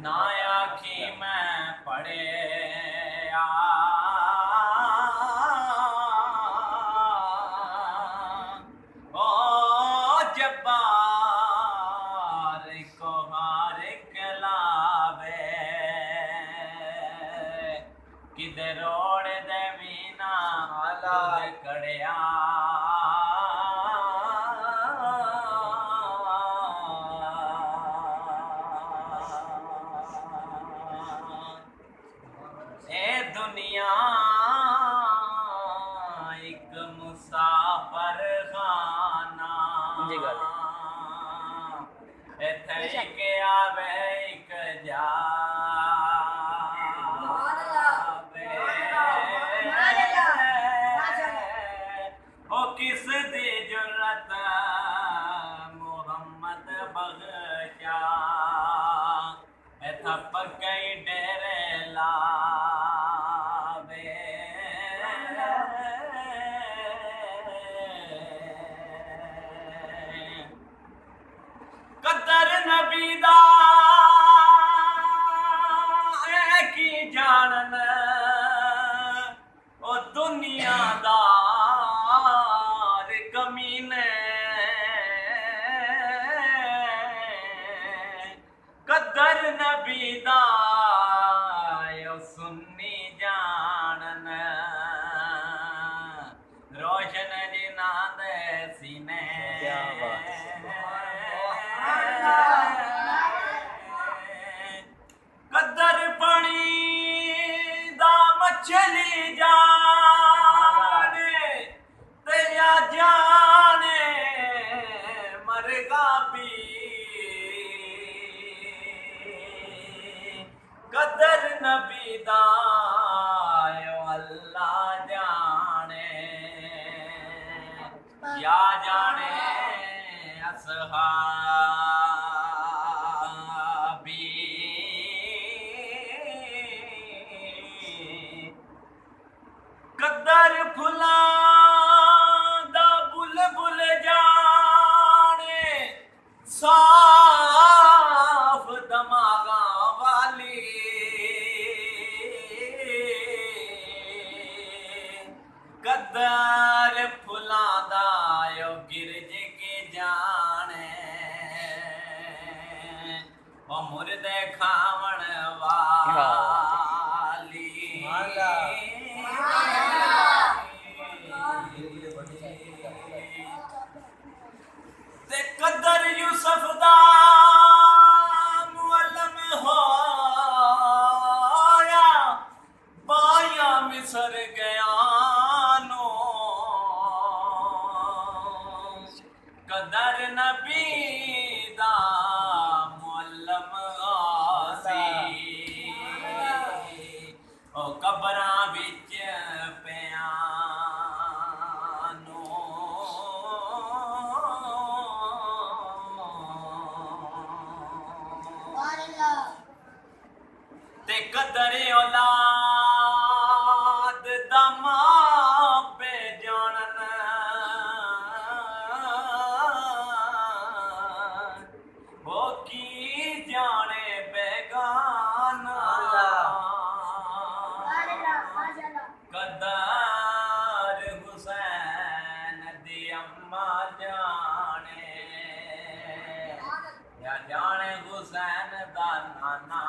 ना आखी मैं पढ़े ओ जब्बार को हार कलावे किधर रोड़ दे मीना हालात कड़िया दुनिया एक मुसाफर खाना इथे एक आवे एक जावे ओ किस दी जुर्रत मोहम्मद बख्शा इथे पक्के डेरे ला कदर नबी दा की जानन ओ दुनियादार कमीने कदर नबी दा सुन्नी जानन रोशन जिना दे सीने कदर पानी दा मछली जाने तेरा जाने मरगा भी कदर नबी दा अल्लाह जाने या जाने असहाबी कदर फुला दा बुलबुल जाने साफ दमागा वाली कदर फुला दा यो गिरज के जाने ओ मुर्दे खावण वाली ते कदर यूसुफ दा मुअल्लम होया बाया मिसर गया नो कदर नबी दा मुअल्लम आसी ओ कबरां विच पियानो ते कदर औलाद दा मां पे जानन वो की जाने बेगाना कदर हुसैन दी अम्मा जाने या जाने हुसैन दा नाना